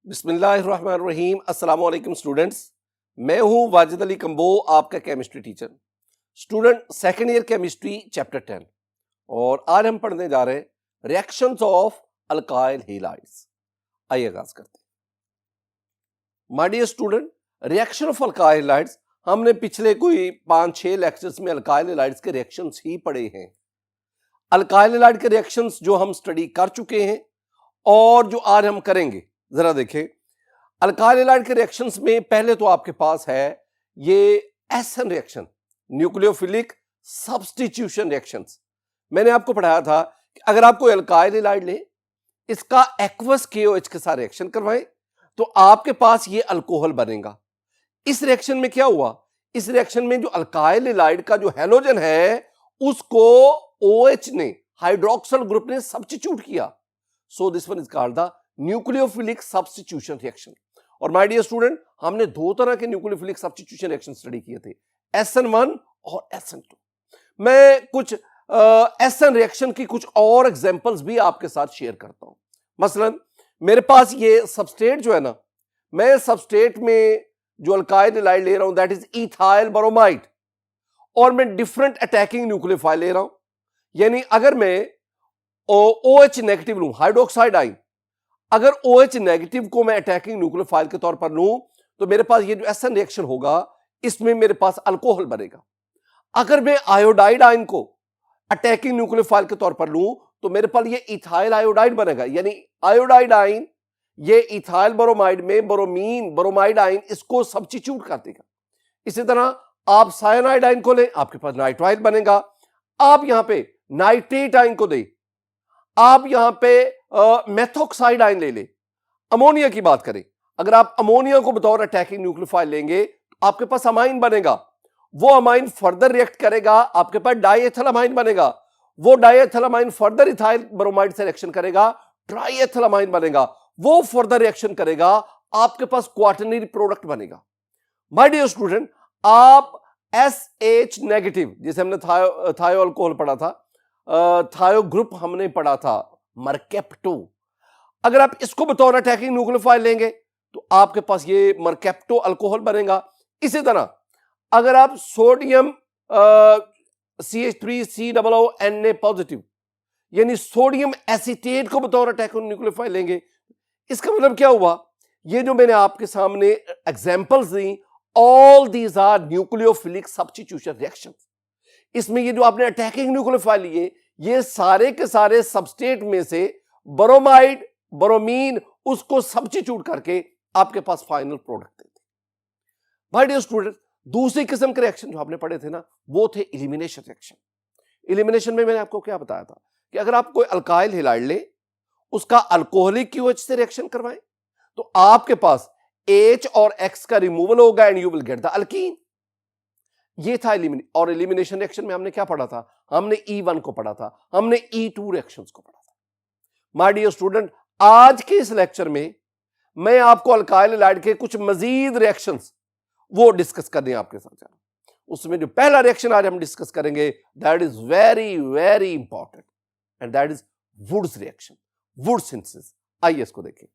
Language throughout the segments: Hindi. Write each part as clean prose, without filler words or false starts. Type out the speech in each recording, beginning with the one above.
बिस्मिल्लाहिर्रहमानिर्रहीम। अस्सलाम वालेकुम स्टूडेंट्स, मैं हूं वाजिद अली कंबो, आपका chemistry teacher. Student second year chemistry chapter 10 और आज हम पढ़ने जा रहे हैं रिएक्शंस ऑफ अल्काइल हैलाइड्स। आइए आगाज करते हैं। My dear student, reaction of alkyl halides हमने पिछले कोई 5-6 लेक्चर्स में अल्काइल हैलाइड्स के रिएक्शंस ही पढ़े हैं। अल्काइल हैलाइड के रिएक्शंस जो हम स्टडी कर चुके हैं और जो आज हम करेंगे, जरा देखें। अल्काइल हैलाइड के रिएक्शंस में पहले तो आपके पास है ये एसन रिएक्शन, न्यूक्लियोफिलिक सब्स्टिट्यूशन रिएक्शंस। मैंने आपको पढ़ाया था कि अगर आप कोई अल्काइल हैलाइड ले, इसका एक्वस KOH के साथ रिएक्शन करवाएं तो आपके पास ये अल्कोहल बनेगा। इस रिएक्शन में क्या हुआ, इस रिएक्शन में जो अल्काइल हैलाइड का जो हैलोजन है उसको OH ने, हाइड्रोक्सिल ग्रुप ने सब्स्टिट्यूट किया। So this one is called the nucleophilic substitution reaction. और माय डियर स्टूडेंट, हमने दो तरह के न्यूक्लियोफिलिक सब्स्टिट्यूशन रिएक्शन स्टडी किए थे, SN1 और SN2। मैं कुछ SN रिएक्शन की कुछ और एग्जांपल्स भी आपके साथ शेयर करता हूं। मसलन मेरे पास ये सबस्ट्रेट जो है ना, मैं सबस्ट्रेट में जो अल्काइल हैलाइड ले रहा हूं दैट इज इथाइल ब्रोमाइड, और मैं डिफरेंट अटैकिंग न्यूक्लियोफाइल ले रहा हूं। यानी अगर मैं OH नेगेटिव लूं, हाइड्रोक्साइड आइन, अगर OH नेगेटिव को मैं अटैकिंग न्यूक्लियोफाइल के तौर पर लूं तो मेरे पास ये जो SN रिएक्शन होगा इसमें मेरे पास अल्कोहल बनेगा। अगर मैं आयोडाइड आइन को अटैकिंग न्यूक्लियोफाइल के तौर पर लूं तो मेरे पास ये इथाइल आयोडाइड बनेगा। यानी आयोडाइड आइन ये इथाइल ब्रोमाइड में ब्रोमीन ब्रोमाइड आइन इसको सब्स्टिट्यूट कर देगा। इसी तरह आप साइनाइड आइन को लें, आपके पास नाइट्राइल बनेगा। आप यहां पे नाइट्रेट आइन को दें, आप यहां पे मेथोक्साइड आइन ले ले। अमोनिया की बात करें, अगर आप अमोनिया को बतौर अटैकिंग न्यूक्लियोफाइल लेंगे तो आपके पास अमाइन बनेगा। वो अमाइन फर्दर रिएक्ट करेगा, आपके पास डाइएथिल अमाइन बनेगा। वो diethyl amine further ethyl bromide से रिएक्शन करेगा, ट्राइएथिल अमाइन बनेगा। वो फर्दर रिएक्शन करेगा, आपके पास क्वाटरनरी प्रोडक्ट बनेगा। माय डियर स्टूडेंट, आप SH नेगेटिव, जिसे हमने थायो अल्कोहल पढ़ा था, थायो ग्रुप हमने पढ़ा था, मरकेप्टो, अगर आप इसको बतौर अटैकिंग न्यूक्लियोफाइल लेंगे तो आपके पास ये मरकेप्टो अल्कोहल बनेगा। इसी तरह अगर आप सोडियम CH3COO पॉजिटिव यानी सोडियम एसीटेट को बतौर अटैकिंग न्यूक्लियोफाइल लेंगे, इसका मतलब क्या हुआ, ये जो मैंने आपके सामने एग्जांपल्स दी, all these are nucleophilic substitution reactions. इसमें ये जो आपने अटैकिंग न्यूक्लियोफाइल लिए, ये सारे के सारे सबस्ट्रेट में से ब्रोमाइड ब्रोमीन उसको सब्स्टिट्यूट करके आपके पास फाइनल प्रोडक्ट देते। माय डियर स्टूडेंट, दूसरी किस्म के रिएक्शन जो आपने पढ़े थे ना, वो थे एलिमिनेशन रिएक्शन। एलिमिनेशन में मैंने आपको क्या बताया था कि अगर आप कोई अल्काइल हैलाइड ले, उसका अल्कोहलिक QH से रिएक्शन करवाएं तो आपके पास H और X का रिमूवल होगा and you will get the alkyne. ये था और एलिमिनेशन रिएक्शन में हमने क्या पढ़ा था, हमने E1 को पढ़ा था, हमने E2 रिएक्शंस को पढ़ा था। माय डियर स्टूडेंट, आज के इस लेक्चर में मैं आपको अल्काइल हैलाइड के कुछ मजीद रिएक्शंस वो डिस्कस करने आपके साथ जा रहा हूं। उसमें जो पहला रिएक्शन आज हम डिस्कस करेंगे that is very very important and that is Wurtz reaction, वुड सिंथेसिस। आइए इसको देखें।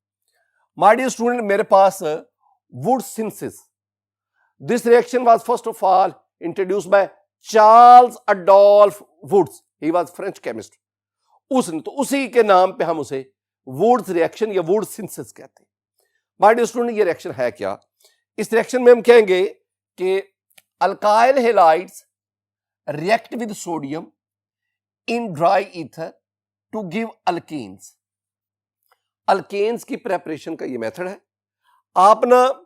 माय डियर स्टूडेंट, मेरे पास वुड synthesis, this reaction was first of all introduced by Charles Adolphe Wurtz, he was French chemist. उसने तो उसी के नाम पे हम उसे वुड्स रिएक्शन या वुड सिंथेसिस कहते हैं। माय डियर स्टूडेंट, ये रिएक्शन है क्या, इस रिएक्शन में हम कहेंगे कि alkyl halides react with sodium in dry ether to give alkanes. Alkanes की प्रेपरेशन का ये मेथड है। आप ना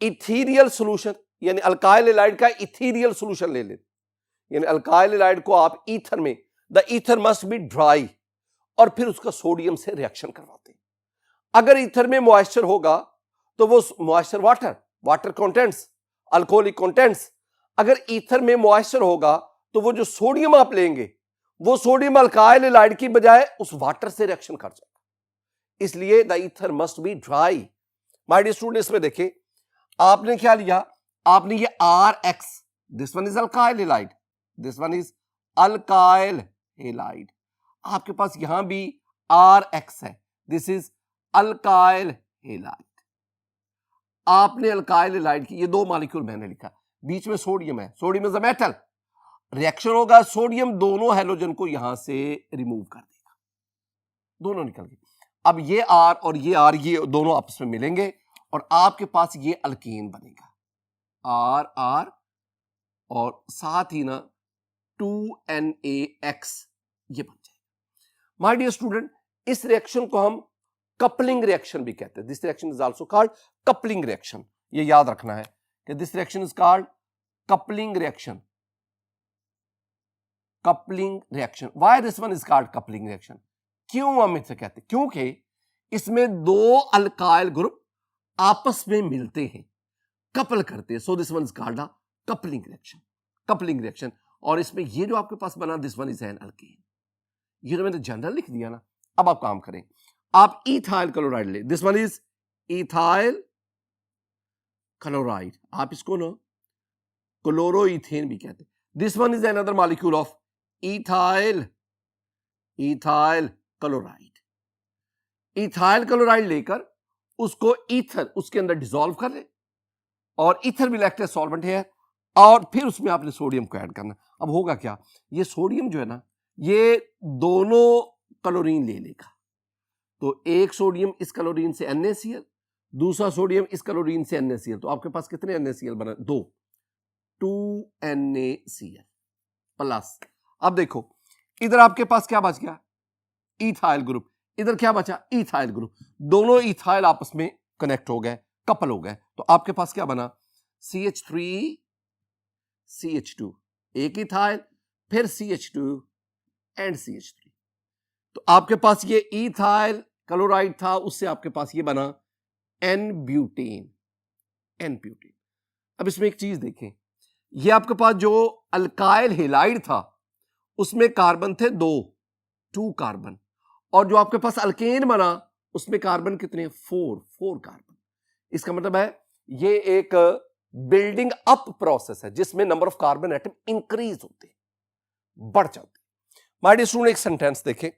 इथीरियल सॉल्यूशन यानी अल्काइल हैलाइड का इथीरियल सॉल्यूशन ले लें, यानी अल्काइल हैलाइड को आप ईथर में, the ether must be dry, और फिर उसका सोडियम से रिएक्शन करवाते हैं। अगर ईथर में मॉइस्चर होगा तो वो moisture water contents, alcoholic contents. अगर ईथर में मॉइस्चर होगा तो वो जो सोडियम आप लेंगे वो सोडियम अल्काइल हैलाइड की बजाय उस वाटर से रिएक्शन कर जाएगा। इसलिए the ether must be dry. My dear student, इसमें देखें आपने क्या लिया, आपने ये RX, this one is alkyl halide, this one is alkyl halide. आपके पास यहां भी RX है, दिस इज अल्काइल हैलाइड। आपने अल्काइल हैलाइड की, ये दो मॉलिक्यूल मैंने लिखा, बीच में सोडियम है, sodium is a metal, reaction होगा, सोडियम दोनों हैलोजन को यहां से रिमूव कर देगा, दोनों निकल गए। अब ये आर और ये आर, ये दोनों आपस में मिलेंगे और आपके पास ये अल्केन बनेगा, आर आर और साथ ही ना 2NaX ये बन जाएगा। माय डियर स्टूडेंट, इस रिएक्शन को हम कपलिंग रिएक्शन भी कहते हैं। This reaction is also called coupling reaction, ये याद रखना है कि this reaction is called coupling reaction. Coupling reaction, why this one is called coupling reaction? क्यों हम इसे कहते हैं? क्योंकि इसमें दो अल्काइल ग्रुप आपस में मिलते हैं, कपल करते हैं, so this one is called a coupling reaction. Coupling reaction, और इसमें ये जो आपके पास बना this one is an alkane, ये तो मैंने जनरल लिख दिया ना। अब आप काम करें, आप इथाइल क्लोराइड ले, this one is ethyl chloride, आप इसको ना क्लोरोइथेन भी कहते हैं। This one is another molecule of ethyl chloride. Ethyl chloride लेकर उसको ईथर उसके अंदर डिसॉल्व कर ले, और ईथर भी एक्ट एज सॉल्वेंट है, और फिर उसमें आपने सोडियम को ऐड करना। अब होगा क्या, ये सोडियम जो है ना, ये दोनों क्लोरीन ले लेगा, तो एक सोडियम इस क्लोरीन से NaCl, दूसरा सोडियम इस क्लोरीन से NaCl, तो आपके पास कितने NaCl बना? 2NaCl plus. अब देखो इधर आपके पास क्या बच गया? इथाइल ग्रुप, इधर क्या बचा? इथाइल ग्रुप, दोनों इथाइल आपस में कनेक्ट हो गए, कपल हो गए, तो आपके पास क्या बना? CH3CH2, एक इथाइल, फिर CH2 एंड CH3, तो आपके पास ये इथाइल क्लोराइड था, उससे आपके पास ये बना N-ब्यूटेन। अब इसमें एक चीज देखें, ये आपके पास जो अल्काइल हैलाइड था उसमें कार्बन थे 2 कार्बन, और जो आपके पास अल्केन बना उसमें कार्बन कितने? 4 कार्बन। इसका मतलब है ये एक बिल्डिंग अप प्रोसेस है जिसमें number of carbon atom increase होते, बढ़ जाते। माय डियर स्टूडेंट, एक सेंटेंस देखें।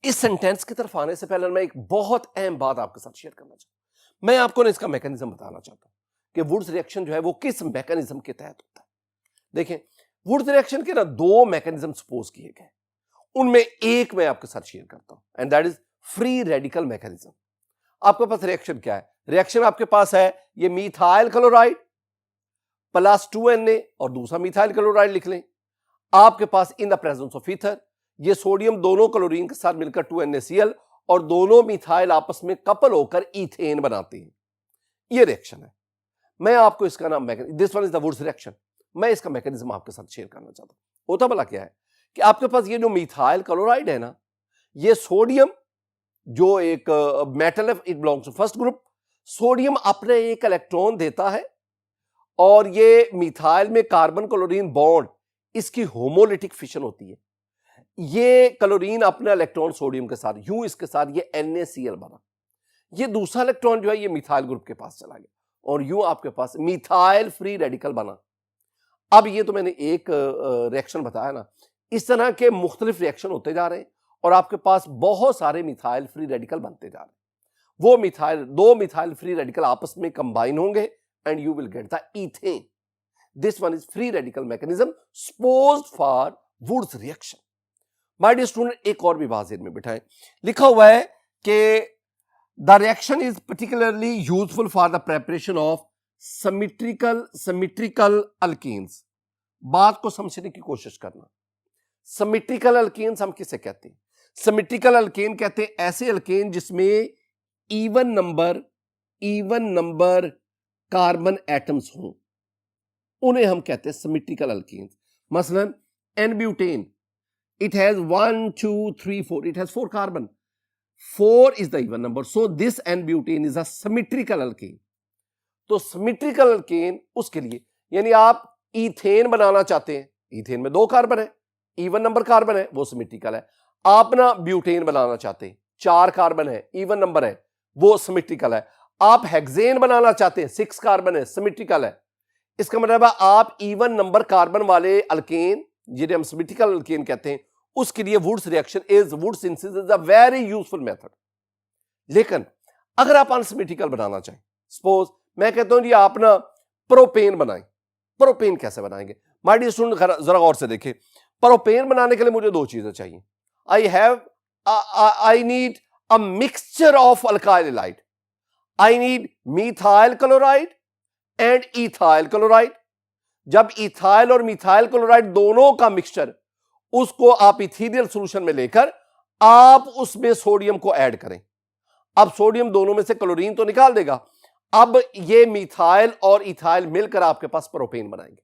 इस सेंटेंस की तरफ आने से पहले मैं एक बहुत अहम बात आपके साथ शेयर करना चाहता हूं। मैं आपको इसका मैकेनिज्म बताना चाहता हूं कि वुड्स रिएक्शन जो है वो किस मैकेनिज्म के तहत होता है। देखें, वुड्स रिएक्शन के ना 2 मैकेनिज्म सपोज किए गए, उनमें एक मैं आपके साथ शेयर करता हूं, and that is free radical mechanism. आपके पास रिएक्शन क्या है? रिएक्शन आपके पास है ये मिथाइल क्लोराइड प्लस 2Na, और दूसरा मिथाइल क्लोराइड लिख लें। आपके पास in the presence of ether, ये सोडियम दोनों क्लोरीन के साथ मिलकर 2NaCl, और दोनों मिथाइल आपस में कपल होकर ईथेन बनाते हैं। ये रिएक्शन है। मैं आपको इसका नाम this one is the Wurtz reaction, मैं इसका मैकेनिज्म आपके साथ शेयर करना चाहता हूं। होता भला क्या है कि आपके पास ये जो मिथाइल क्लोराइड है ना, ये सोडियम जो एक मेटल है, it belongs to first group, sodium अपने एक इलेक्ट्रॉन देता है, और ये मिथाइल में कार्बन क्लोरीन बॉन्ड, इसकी होमोलिटिक फिशन होती है। ये क्लोरीन अपना इलेक्ट्रॉन सोडियम के साथ, यूं इसके साथ ये NaCl बना, ये दूसरा इलेक्ट्रॉन जो है ये मिथाइल ग्रुप के पास चला गया, और यूं आपके पास मिथाइल फ्री रेडिकल बना। अब ये तो मैंने एक रिएक्शन बताया ना, इस तरह के मुख्तलिफ रिएक्शन होते जा रहे हैं, और आपके पास बहुत सारे मिथाइल फ्री रेडिकल बनते जा रहे हैं। वो दो मिथाइल फ्री रेडिकल आपस में कंबाइन होंगे, and you will get the ethane. This one is free radical mechanism supposed for Wurtz reaction. My dear student, एक और भी बात में बिठाएं, लिखा हुआ है कि the reaction is particularly useful for the preparation of symmetrical alkanes. बात को समझने की कोशिश करना। सिमेट्रिकल अल्केन्स हम किसे कहते हैं? सिमेट्रिकल अल्केन कहते हैं ऐसे अल्केन जिसमें इवन नंबर कार्बन एटम्स हों, उन्हें हम कहते हैं सिमेट्रिकल अल्केन्स। मसलन N-ब्यूटेन, it has 1 2 3 4, it has 4 carbon, 4 is the even number, so this N-butane is a symmetrical alkane। तो सिमेट्रिकल अल्केन उसके लिए, यानी आप ईथेन बनाना चाहते हैं, ईथेन में 2 कार्बन है, इवन नंबर कार्बन है, वो सिमेट्रिकल है। आप ना ब्यूटेन बनाना चाहते हैं, 4 कार्बन है, इवन नंबर है, वो सिमेट्रिकल है। आप हेक्सेन बनाना चाहते हैं, 6 कार्बन है, सिमेट्रिकल है। इसका मतलब है आप इवन नंबर कार्बन वाले अल्केन, जिन्हें हम सिमेट्रिकल अल्केन कहते हैं, उसके लिए Wurtz reaction Wurtz synthesis is a very useful method. लेकिन अगर आप अनसिमेट्रिकल बनाना चाहें, सपोज मैं कहता हूं जी आप ना प्रोपेन बनाएं, प्रोपेन कैसे बनाएंगे? माय डियर स्टूडेंट जरा गौर से देखें, प्रोपेन बनाने के लिए मुझे दो चीजें चाहिए। I need a mixture of alkyl halide, I need methyl chloride and ethyl chloride. जब इथाइल और मिथाइल क्लोराइड दोनों का मिक्सचर, उसको आप इथीनियल सॉल्यूशन में लेकर आप उसमें सोडियम को ऐड करें। अब सोडियम दोनों में से क्लोरीन तो निकाल देगा, अब ये मिथाइल और इथाइल मिलकर आपके पास प्रोपेन बनाएंगे।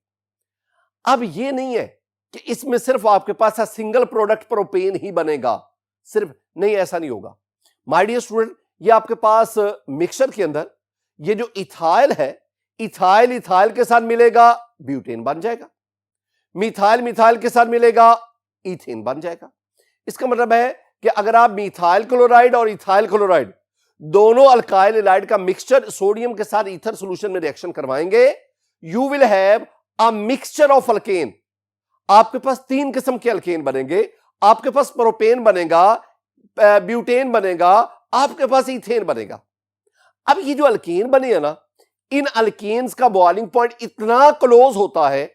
अब ये नहीं है कि इसमें सिर्फ आपके पास सिंगल प्रोडक्ट प्रोपेन ही बनेगा, सिर्फ नहीं, ऐसा नहीं होगा। माय डियर स्टूडेंट, ये आपके पास मिक्सचर के अंदर ये जो इथाइल है, इथाइल इथाइल के साथ मिलेगा ब्यूटेन बन जाएगा, मिथाइल मिथाइल के साथ मिलेगा इथेन बन जाएगा। इसका मतलब है कि अगर आप मिथाइल क्लोराइड और इथाइल क्लोराइड दोनों अल्काइल हैलाइड का मिक्सचर सोडियम के साथ ईथर सॉल्यूशन में रिएक्शन करवाएंगे, you will have a mixture of alkane. आपके पास तीन किस्म के अल्केन बनेंगे, आपके पास प्रोपेन बनेगा, ब्यूटेन बनेगा, आपके पास इथेन बनेगा। अब ये जो अल्केन बने हैं ना, इन अल्केन्स का बॉइलिंग पॉइंट इतना क्लोज होता है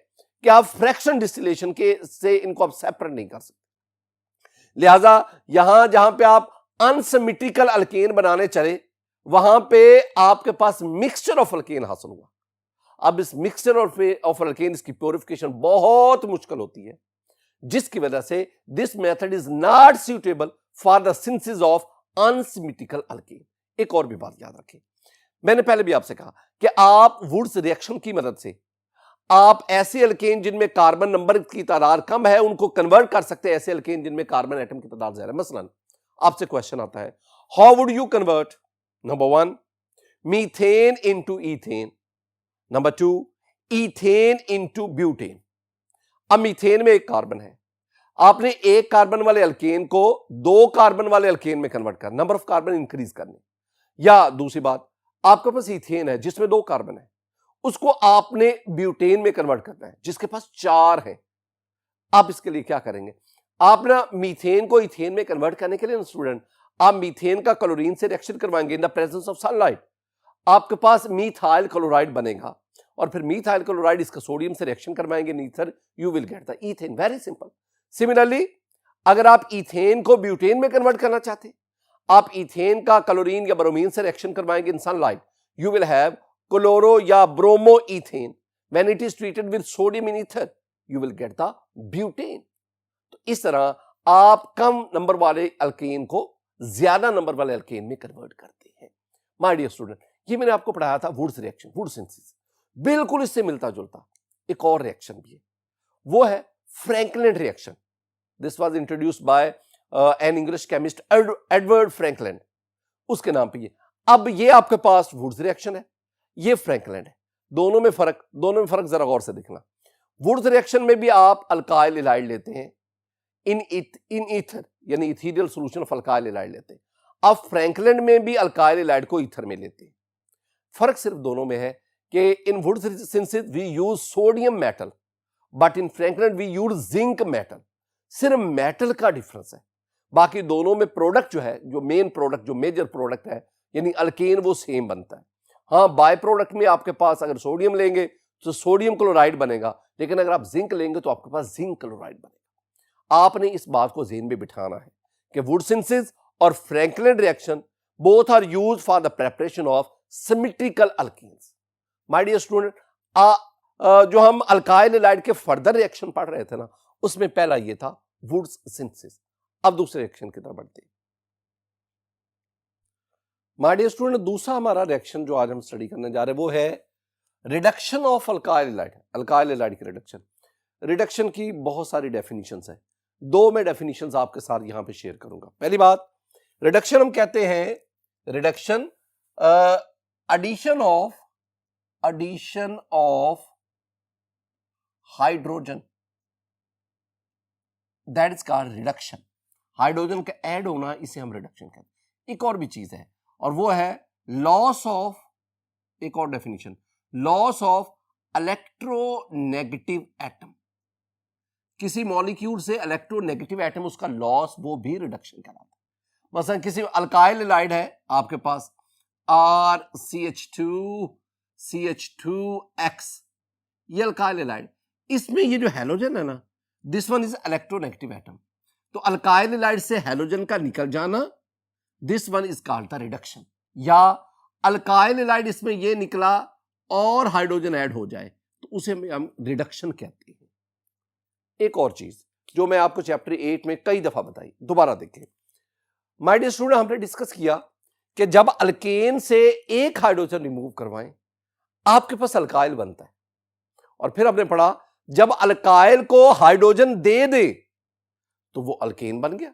कि आप फ्रैक्शन डिस्टिलेशन के से इनको आप सेपरेट नहीं कर सकते। लिहाजा यहां जहां पे आप अनसिमेट्रिकल अल्केन बनाने चले, वहां पे आपके पास मिक्सचर ऑफ अल्केन हासिल हुआ। अब इस मिक्सचर ऑफ अल्केन की प्योरिफिकेशन बहुत मुश्किल होती है, जिसकी वजह से this method is not suitable for the synthesis of unsymmetrical alkane. एक और भी बात याद रखें, मैंने पहले भी आपसे कहा कि आप वुड्स रिएक्शन की मदद से आप ऐसे अल्केन जिनमें कार्बन नंबर की तादाद कम है उनको कन्वर्ट कर सकते हैं ऐसे अल्केन जिनमें कार्बन एटम की तादाद ज्यादा है। मसलन आपसे क्वेश्चन आता है, how would you convert number 1 methane into ethane, number 2 ethane into butane. अब मीथेन में एक कार्बन है, आपने एक कार्बन वाले अल्केन को दो कार्बन वाले अल्केन में कन्वर्ट करना, नंबर ऑफ कार्बन इंक्रीज करने। या दूसरी बात, आपके पास ईथेन है जिसमें दो कार्बन है, उसको आपने ब्यूटेन में कन्वर्ट करना है जिसके पास 4 है। आप इसके लिए क्या करेंगे, आप ना मीथेन को इथेन में कन्वर्ट करने के लिए स्टूडेंट आप मीथेन का क्लोरीन से रिएक्शन करवाएंगे in the presence of sunlight, आपके पास मिथाइल क्लोराइड बनेगा और फिर मिथाइल क्लोराइड इसका सोडियम से रिएक्शन करवाएंगे नीथर, you will get the ethane. Very simple. Similarly अगर आप इथेन को ब्यूटेन में कन्वर्ट करना चाहते, आप इथेन का क्लोरीन या ब्रोमीन से रिएक्शन करवाएंगे in sunlight, you will have chloro या bromo ethane. When it is treated with sodium in ether, you will get the butane. तो इस तरह आप कम नंबर वाले अल्केन को ज्यादा नंबर वाले अल्केन में कन्वर्ट करते हैं। माय डियर स्टूडेंट, ये मैंने आपको पढ़ाया था वुड्स रिएक्शन, वुड सिंथेसिस। बिल्कुल इससे मिलता जुलता एक और रिएक्शन भी है, वो है Franklin reaction. This was introduced by an English chemist Edward Franklin, उसके नाम पे ये। अब ये आपके पास वुड्स रिएक्शन है, ये फ्रैंकलिन है, दोनों में फर्क जरा गौर से देखना। वुड्स रिएक्शन में भी आप अल्काइल हैलाइड लेते हैं इन ईथर, यानी इथीनियल सॉल्यूशन ऑफ अल्काइल हैलाइड लेते हैं। अब फ्रैंकलिन में भी अल्काइल हैलाइड को ईथर में लेते हैं। फर्क सिर्फ दोनों में है कि in Wurtz synthesis we use sodium metal, but in Frankland we use zinc metal. सिर्फ मेटल का डिफरेंस है, बाकी दोनों में प्रोडक्ट जो है, जो मेन प्रोडक्ट, जो मेजर प्रोडक्ट है यानी अल्केन, वो सेम बनता है। हाँ, बाय प्रोडक्ट में आपके पास अगर सोडियम लेंगे तो सोडियम क्लोराइड बनेगा, लेकिन अगर आप जिंक लेंगे तो आपके पास जिंक क्लोराइड बनेगा। आपने इस बात को ज़हन में बिठाना है कि वुड सिंथेसिस और Franklin reaction both are used for the preparation of symmetrical alkenes. My dear student, जो हम अल्काइल हैलाइड के फर्दर रिएक्शन पढ़ रहे थे ना, उसमें पहला ये था वुड्स सिंथेसिस। अब दूसरे रिएक्शन की तरफ बढ़ते हैं। माय डियर स्टूडेंट, दूसरा हमारा रिएक्शन जो आज हम स्टडी करने जा रहे हैं वो है reduction of alkyl halide. Alkyl halide की रिडक्शन, रिडक्शन की बहुत सारी डेफिनेशंस है, दो मैं डेफिनेशंस आपके साथ यहां पे शेयर करूंगा। पहली बात, रिडक्शन हम कहते हैं reduction addition of hydrogen, that is called reduction. Hydrogen का ऐड होना, इसे हम रिडक्शन कहते हैं। एक और भी चीज है और वो है लॉस ऑफ, एक और definition, loss of electronegative atom. किसी मॉलिक्यूल से इलेक्ट्रोनेगेटिव एटम उसका लॉस, वो भी रिडक्शन कहलाता है। मसलन किसी अल्काइल हैलाइड है आपके पास, CH2CH2X, ये अल्काइल हैलाइड। इसमें ये जो हैलोजन है ना, this one is electronegative atom, तो अल्काइल हैलाइड से हैलोजन का निकल जाना, this one is called the reduction. या अल्काइल हैलाइड इसमें ये निकला और हाइड्रोजन ऐड हो जाए तो उसे हम रिडक्शन कहते हैं। एक और चीज जो मैं आपको चैप्टर 8 में कई दफा बताई, दोबारा देखें। माय डियर स्टूडेंट, हमने डिस्कस किया कि जब अल्केन से एक हाइड्रोजन रिमूव करवाएं आपके पास अल्काइल बनता है, और फिर हमने पढ़ा जब अल्काइल को हाइड्रोजन दे दे तो वो अल्केन बन गया।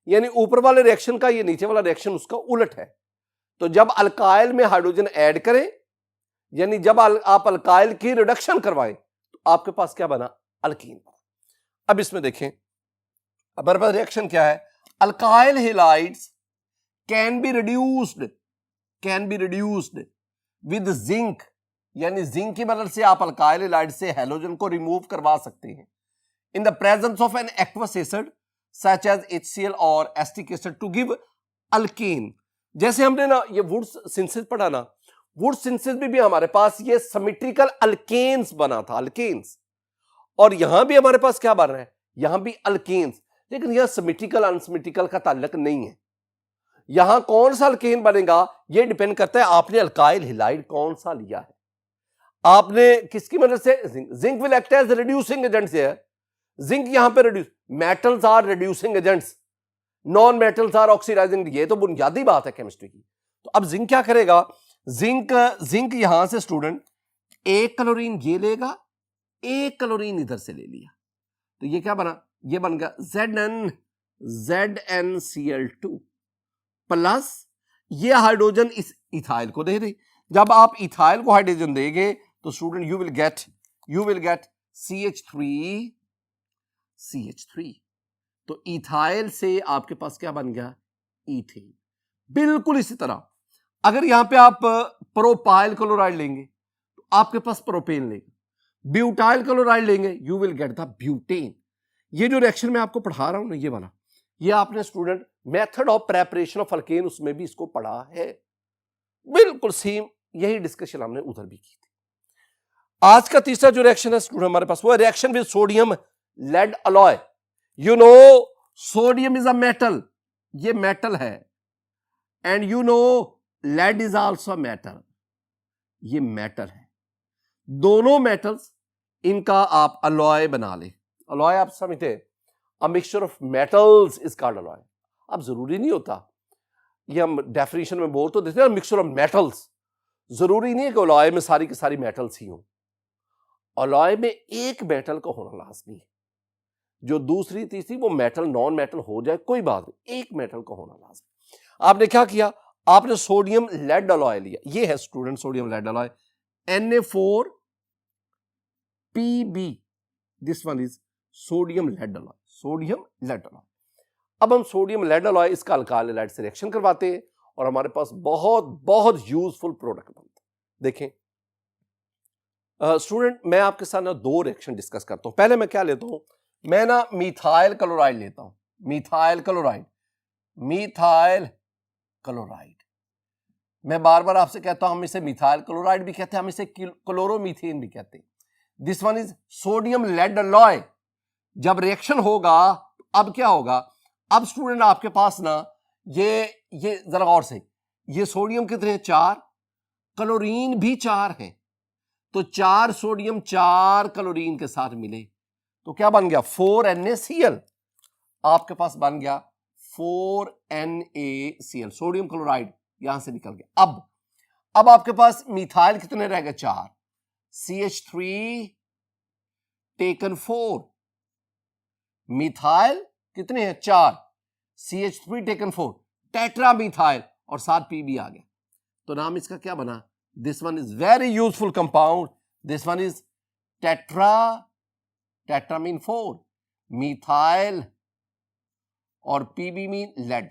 यानी ऊपर वाले रिएक्शन का ये नीचे वाला रिएक्शन उसका उलट है। तो जब अल्काइल में हाइड्रोजन ऐड करें, यानी जब आप अल्काइल की रिडक्शन करवाएं तो आपके पास क्या बना? अल्कीन। अब इसमें देखें हमारे पास रिएक्शन क्या है? Alkyl halides can be reduced with zinc, यानी जिंक की मदद से आप अल्काइल हैलाइड से हैलोजन को रिमूव करवा सकते हैं in the presence of an aqueous acid such as HCl और acetic acid to give alkene. जैसे हमने ना ये वुड्स सिंथेसिस पढ़ा ना, वुड सिंथेसिस में भी हमारे पास ये सिमेट्रिकल अल्केन्स बना था, अल्केन्स, और यहां भी हमारे पास क्या बन रहा है? यहां भी अल्केन्स, लेकिन यहां सिमेट्रिकल अनसिमेट्रिकल का ताल्लुक नहीं है। यहां कौन सा अल्केन बनेगा ये डिपेंड करता है आपने अल्काइल हैलाइड कौन सा लिया है। आपने किसकी मदद से? Zinc will act as reducing agents है। जिंक यहां पे reduce, metals are reducing agents, non metals are oxidizing, ये तो बुनियादी बात है केमिस्ट्री की। तो अब जिंक क्या करेगा? जिंक यहां से स्टूडेंट एक क्लोरीन ये लेगा, एक क्लोरीन इधर से ले लिया, तो ये क्या बना? ये बन गया ZnCl2 प्लस ये हाइड्रोजन इस इथाइल को दे दे। जब आप इथाइल को हाइड्रोजन देंगे तो student you will gate CH3। तो इथाइल से आपके पास क्या बन गया? ईथेन। बिल्कुल इसी तरह अगर यहां पे आप प्रोपाइल क्लोराइड लेंगे तो आपके पास प्रोपेन लेंगे, ब्यूटाइल क्लोराइड लेंगे, you will get the butane. ये जो रिएक्शन मैं आपको पढ़ा रहा हूं ना, ये वाला, ये आपने student method of preparation of alkane उसमें भी इसको पढ़ा है। बिल्कुल सेम यही डिस्कशन हमने उधर भी की थी। आज का तीसरा जो रिएक्शन है स्टूडेंट हमारे पास, वो है reaction with sodium lead alloy. You know sodium is a metal, ये मेटल है, and you know lead is also metal, ये मेटल है। दोनों मेटल्स, इनका आप अलॉय बना ले। अलॉय आप समझते हैं, a mixture of metals is called alloy. अब जरूरी नहीं होता, ये हम डेफिनेशन में बोल तो देते हैं मिक्सचर ऑफ मेटल्स, जरूरी नहीं है कि अलॉय में सारी की सारी मेटल्स ही हो। अलॉय में एक मेटल का होना लाजमी है, जो दूसरी तीसरी वो मेटल नॉन मेटल हो जाए कोई बात नहीं, एक मेटल का होना लाजमी। आपने क्या किया? आपने सोडियम लेड अलॉय लिया, ये है student sodium lead alloy Na4Pb, this one is sodium lead alloy, sodium lead alloy. अब हम सोडियम लेड अलॉय इसका अल्काइल हैलाइड से रिएक्शन करवाते हैं और हमारे पास बहुत बहुत यूजफुल प्रोडक्ट बनता है। देखें स्टूडेंट, मैं आपके साथ ना दो रिएक्शन डिस्कस करता हूं। पहले मैं क्या लेता हूं? मैं ना मिथाइल क्लोराइड लेता हूं, मिथाइल क्लोराइड। मैं बार बार आपसे कहता हूं हम इसे मिथाइल क्लोराइड भी कहते हैं, हम इसे क्लोरोमीथेन भी कहते हैं। This one is sodium lead alloy. जब रिएक्शन होगा अब क्या होगा? अब स्टूडेंट आपके पास ना ये जरा गौर से, ये सोडियम कितने हैं? 4, क्लोरीन भी 4 है, तो 4 सोडियम 4 क्लोरीन के साथ मिले तो क्या बन गया? 4NaCl। आपके पास बन गया 4NaCl, सोडियम क्लोराइड यहां से निकल गया। अब आपके पास मिथाइल कितने रह गए? 4, CH3 टेकन 4, मिथाइल कितने हैं? 4, CH3 टेकन 4, टेट्रा मिथाइल, और साथ Pb आ गया, तो नाम इसका क्या बना? This one is very useful compound, this one is tetra mean 4, methyl, और Pb mean lead,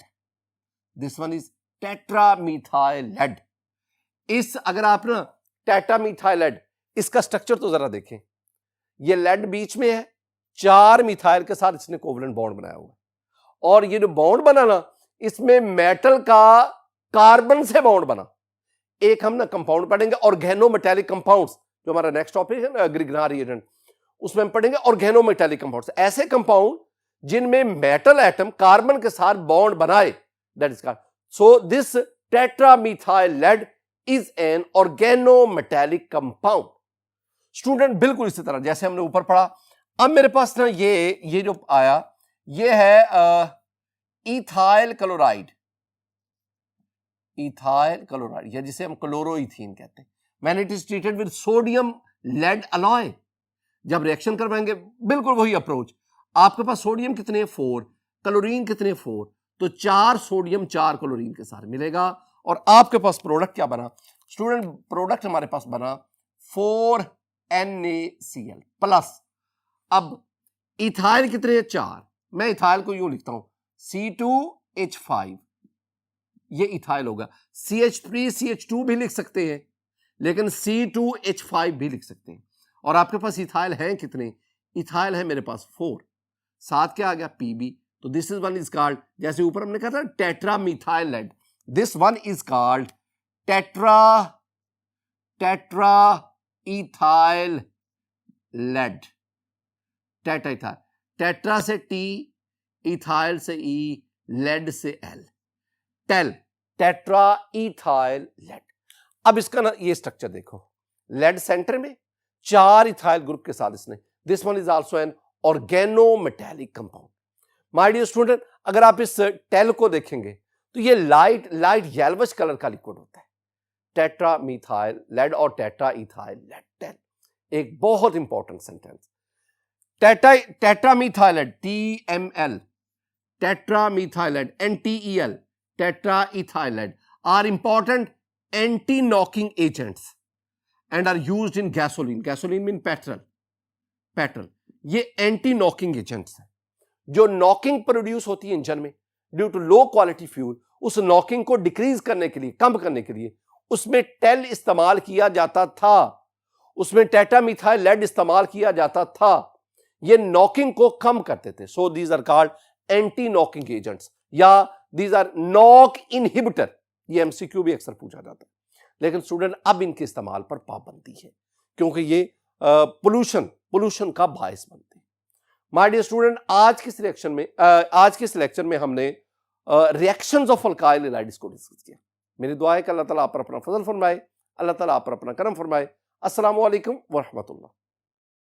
this one is tetra methyl lead. इस अगर आप ना टेट्रा मिथाइल लेड, इसका स्ट्रक्चर तो जरा देखें, ये लेड बीच में है, 4 मिथाइल के साथ इसने कोवलेंट बॉन्ड बनाया हुआ है, और ये जो बॉन्ड बना ना, इसमें मेटल का कार्बन से बॉन्ड बना, एक हम ना कंपाउंड पढ़ेंगे ऑर्गेनोमेटेलिक कंपाउंड्स, जो हमारा नेक्स्ट टॉपिक है ना ग्रिग्नार रिएजेंट, उसमें हम पढ़ेंगे ऑर्गेनोमेटेलिक कंपाउंड्स, ऐसे कंपाउंड जिनमें मेटल एटम कार्बन के साथ बॉन्ड बनाए, that is called, so this tetramethyl lead is an organometallic compound. Student बिल्कुल इसी तरह जैसे हमने ऊपर पढ़ा, अब मेरे पास ना ये जो आया ये है इथाइल क्लोराइड, इथाइल क्लोराइड या जिसे हम क्लोरोइथीन कहते हैं, when it is treated with sodium lead alloy, जब रिएक्शन करवाएंगे बिल्कुल वही अप्रोच, आपके पास सोडियम कितने 4, क्लोरीन कितने 4, तो 4 सोडियम 4 क्लोरीन के साथ मिलेगा और आपके पास प्रोडक्ट क्या बना स्टूडेंट, प्रोडक्ट हमारे पास बना 4NaCl प्लस, अब इथाइल कितने 4, मैं इथाइल को यूं लिखता हूं C2H5, ये इथाइल होगा, CH3 CH2 भी लिख सकते हैं लेकिन C2H5 भी लिख सकते हैं, और आपके पास इथाइल हैं कितने, इथाइल है मेरे पास 4, साथ क्या आ गया Pb, तो this is one is called, जैसे ऊपर हमने कहा था tetramethyl lead, this one is called tetraethyl lead, tetraethyl, tetra से T, इथाइल से E, लेड से L, टेल, टेट्राईथाइल लेड। अब इसका ना ये स्ट्रक्चर देखो, लेड सेंटर में 4 इथाइल ग्रुप के साथ इसने, this one is also an organometallic compound. My dear student, अगर आप इस टेल को देखेंगे तो ये लाइट येलोविश कलर का लिक्विड होता है, टेट्रामीथाइल लेड और टेट्राईथाइल लेड, टेल, एक बहुत important sentence, tetramethyl lead TML, tetramethyl lead NTEL, tetraethyl lead are important anti-knocking agents and are used in gasoline, gasoline mean petrol, ये एंटी नॉकिंग एजेंट्स हैं, जो नॉकिंग प्रोड्यूस होती है इंजन में due to low quality fuel, उस नॉकिंग को डिक्रीज करने के लिए, कम करने के लिए उसमें टेल इस्तेमाल किया जाता था, उसमें टेट्रामीथाइल लेड इस्तेमाल किया जाता था, ये नॉकिंग को कम करते थे, so these are called anti knocking agents या दीज आर नॉक इनहिबिटर, ये एमसीक्यू भी अक्सर पूछा जाता है, लेकिन स्टूडेंट अब इनके इस्तेमाल पर पाबंदी है क्योंकि ये पोल्यूशन का बायस बनते हैं। माय डियर स्टूडेंट, आज के इस लेक्चर में हमने रिएक्शंस ऑफ अल्काइल हैलाइड्स को डिस्कस किया। मेरी दुआ है कि अल्लाह ताला आप पर अपना फजल फरमाए, अल्लाह ताला आप पर अपना करम फरमाए। अस्सलामु अलैकुम व रहमतुल्लाह।